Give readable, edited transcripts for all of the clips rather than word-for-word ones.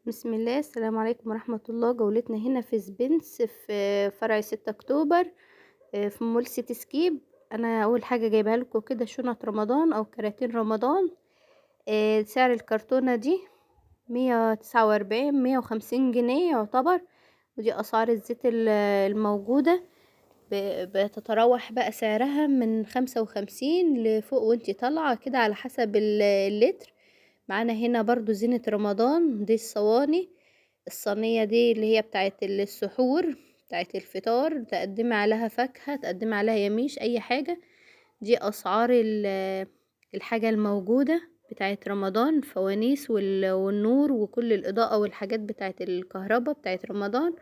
بسم الله، السلام عليكم ورحمة الله. جولتنا هنا في سبنس في فرع 6 أكتوبر، في مول سيتي سكيب. أنا أول حاجة جايبها لكم كده شنط رمضان أو كراتين رمضان. سعر الكرتونة دي 149 150 جنيه يعتبر. ودي أسعار الزيت الموجودة. بتتراوح بقى سعرها من 55 لفوق وانتي طالعة كده على حسب اللتر. معانا هنا برضو زينة رمضان، دي الصواني. الصينية دي اللي هي بتاعت السحور، بتاعت الفطار، تقدمي عليها فاكهة، تقدمي عليها يميش، أي حاجة. دي أسعار الحاجة الموجودة بتاعت رمضان، فوانيس والنور وكل الإضاءة والحاجات بتاعت الكهرباء بتاعت رمضان.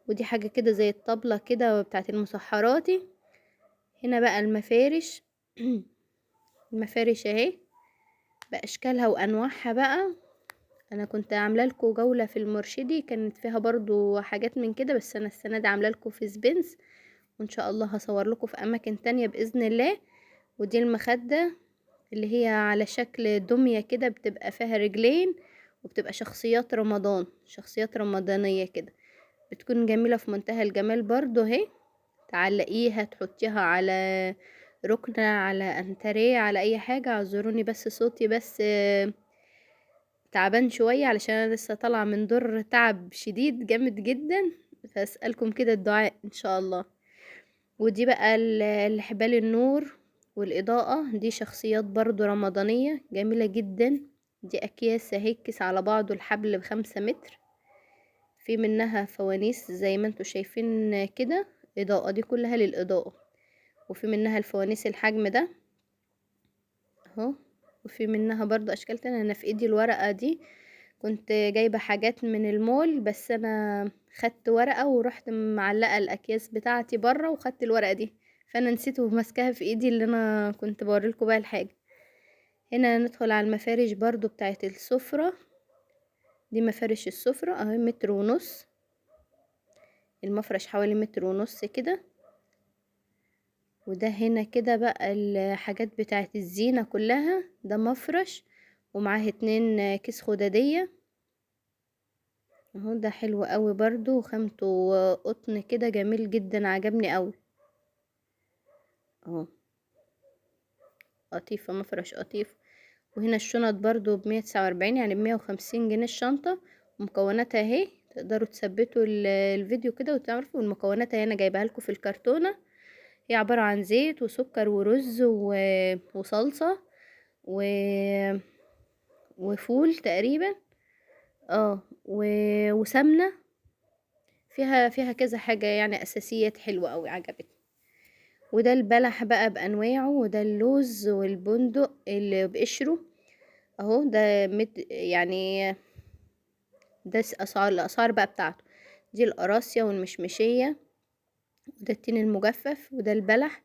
ودي حاجة كده زي الطبلة كده بتاعت المسحراتي. هنا بقى المفارش. المفارش اهي بأشكالها وأنواعها بقى. انا كنت عامله لكم جوله في المرشدي، كانت فيها برضو حاجات من كده، بس انا السنه دي عامله لكم في سبنس، وان شاء الله هصور لكم في اماكن تانية باذن الله. ودي المخده اللي هي على شكل دميه كده، بتبقى فيها رجلين، وبتبقى شخصيات رمضان، شخصيات رمضانيه كده، بتكون جميله في منتهى الجمال برضو اهي. تعلقيها، تحطيها على ركنه، على انتريه، على اي حاجه. اعذروني بس صوتي بس تعبان شوية علشان أنا لسه طالعة من دور تعب شديد جامد جدا. فأسألكم كده الدعاء إن شاء الله. ودي بقى الحبال النور والإضاءة، دي شخصيات برضو رمضانية جميلة جدا. دي أكياس هيكس على بعضه، الحبل ب5 متر. في منها فوانيس زي ما انتوا شايفين كده، إضاءة، دي كلها للإضاءة. وفي منها الفوانيس الحجم ده اهو. وفي منها برضو أشكال تانية. أنا في إيدي الورقة دي، كنت جايبة حاجات من المول، بس انا خدت ورقة ورحت معلقة الاكياس بتاعتي برا، وخدت الورقة دي، فانا نسيت وماسكاها في ايدي اللي انا كنت بوريلكوا بقى الحاجة. هنا ندخل على المفارش برضو بتاعت السفرة. دي مفارش السفرة اهي، 1.5 متر. المفرش حوالي 1.5 متر كده. وده هنا كده بقى الحاجات بتاعت الزينة كلها، ده مفرش ومعاه 2 كيس خدادية اهو. ده حلو قوي برضو، وخامته قطن كده جميل جدا، عجبني قوي اهو. قطيفة، مفرش قطيف. وهنا الشنط برضو ب149، يعني ب150 جنيه الشنطة. ومكوناتها اهي، تقدروا تثبتوا الفيديو كده وتعرفوا المكونات اهي. انا جايبها لكم في الكرتونة. هي عبارة عن زيت وسكر ورز وصلصة و... وفول تقريبا، وسمنة. فيها كذا حاجة يعني اساسيات حلوة قوي، عجبتني. وده البلح بقى بانواعه، وده اللوز والبندق اللي بقشره اهو. ده يعني ده الاسعار بقى بتاعته. دي القراصية والمشمشية، وده التين المجفف، وده البلح،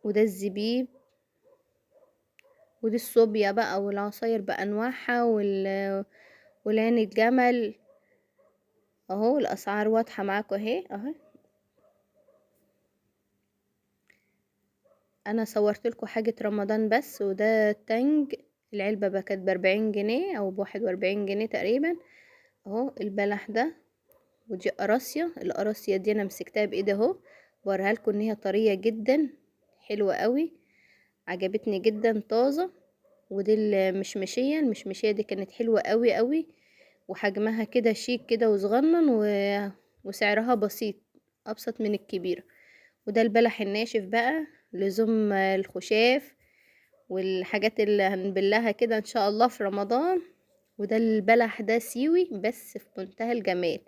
وده الزبيب، ودي الصوبيا بقى والعصاير بانواعها والعين الجمل اهو. الاسعار واضحة معاكم اهي اهو. انا صورت لكم حاجة رمضان بس. وده التانج، العلبة بقى كانت ب40 جنيه او ب41 جنيه تقريبا اهو. البلح ده. ودي قراصية، القراصية دي انا مسكتها بايدي اهو، بوريها لكم ان هي طرية جدا، حلوة قوي، عجبتني جدا، طازة. ودي المشمشية دي كانت حلوة قوي قوي، وحجمها كده شيك كده وصغنن وسعرها بسيط، ابسط من الكبيرة. وده البلح الناشف بقى، لزوم الخشاف والحاجات اللي هنبلها كده ان شاء الله في رمضان. وده البلح ده سيوي بس في منتهى الجمال.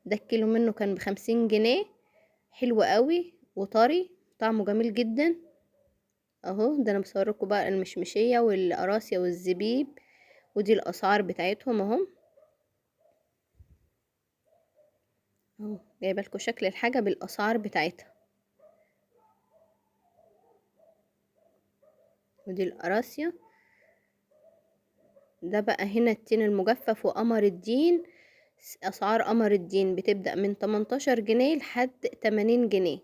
ده الكيلو منه كان ب50 جنيه، حلو قوي وطري، طعمه جميل جدا اهو. ده انا بصوركم بقى المشمشية والقراصية والزبيب، ودي الاسعار بتاعتهم اهو. اهو جايبه لكم شكل الحاجة بالاسعار بتاعتها. ودي القراصية. ده بقى هنا التين المجفف وقمر الدين. اسعار قمر الدين بتبدأ من 18 جنيه لحد 80 جنيه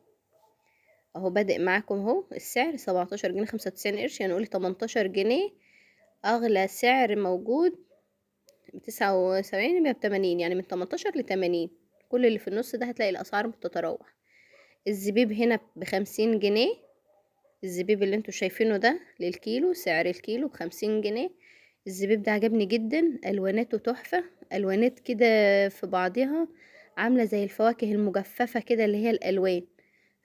اهو. بادئ معاكم اهو السعر 17 جنيه 95 قرش، يعني نقول 18 جنيه اغلى سعر موجود. 79 100 ب80 يعني من 18 ل80. كل اللي في النص ده هتلاقي الاسعار بتتراوح. الزبيب هنا ب50 جنيه. الزبيب اللي انتوا شايفينه ده للكيلو، سعر الكيلو ب50 جنيه. الزبيب ده عجبني جدا، الواناته تحفة، الوانات كده في بعضها عاملة زي الفواكه المجففة كده اللي هي الالوان.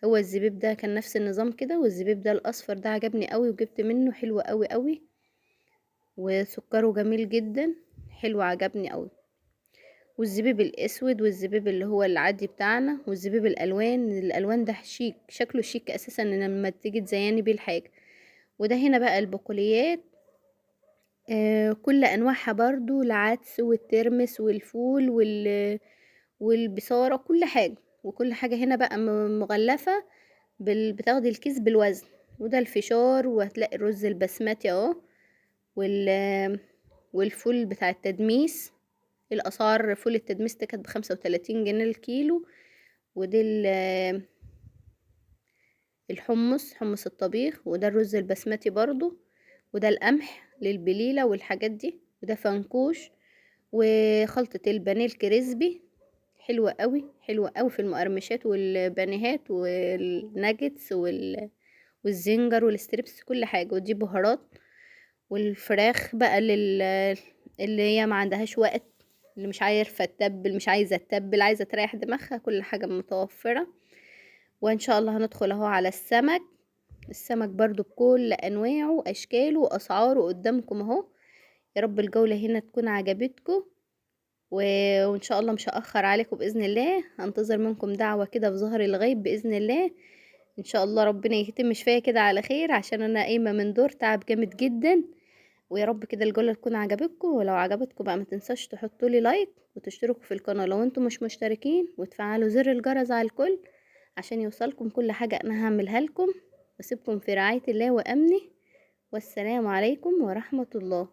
هو الزبيب ده كان نفس النظام كده، والزبيب ده الاصفر ده عجبني قوي وجبت منه، حلو قوي قوي وسكره جميل جدا، حلو عجبني قوي. والزبيب الاسود والزبيب اللي هو العادي بتاعنا والزبيب الالوان ده شيك، شكله شيك اساسا ان لما تيجي تزيني بيه الحاجه. وده هنا بقى البقوليات، كل انواعها برضو، العدس والترمس والفول والبصاره، كل حاجه. وكل حاجه هنا بقى مغلفه بتاخدي الكيس بالوزن. وده الفشار، وهتلاقي الرز البسمتي اهو، والفول بتاع التدميس. الاسعار فول التدميس ده كانت ب35 جنيه الكيلو. ودي الحمص، حمص الطبيخ، وده الرز البسمتي برضو، وده القمح للبليلة والحاجات دي، وده فنكوش، وخلطة البانيه الكريسبي حلوة قوي، حلوة قوي في المقرمشات والبانيهات والناجتس والزنجر والستريبس، كل حاجة. ودي بهارات. والفراخ بقى اللي هي ما عندهاش وقت، اللي مش عارفة تتبل، مش عايزة تتبل، عايزة تريح دماغها، كل حاجة متوفرة. وان شاء الله هندخل اهو على السمك. السمك برضو بكل انواعه واشكاله واسعاره قدامكم اهو. يا رب الجولة هنا تكون عجبتكم، وان شاء الله مش هاخر عليكم باذن الله، هنتظر منكم دعوة كده في ظهر الغيب باذن الله. ان شاء الله ربنا يهتم شوية كده على خير، عشان انا قايمة من دور تعب جامد جدا. ويا رب كده الجولة تكون عجبتكم، ولو عجبتكم بقى ما تنساش تحطوا لي لايك وتشتركوا في القناة لو انتم مش مشتركين، وتفعلوا زر الجرس على الكل عشان يوصلكم كل حاجة انا هعملها لكم. واسيبكم في رعاية الله وامنه، والسلام عليكم ورحمة الله.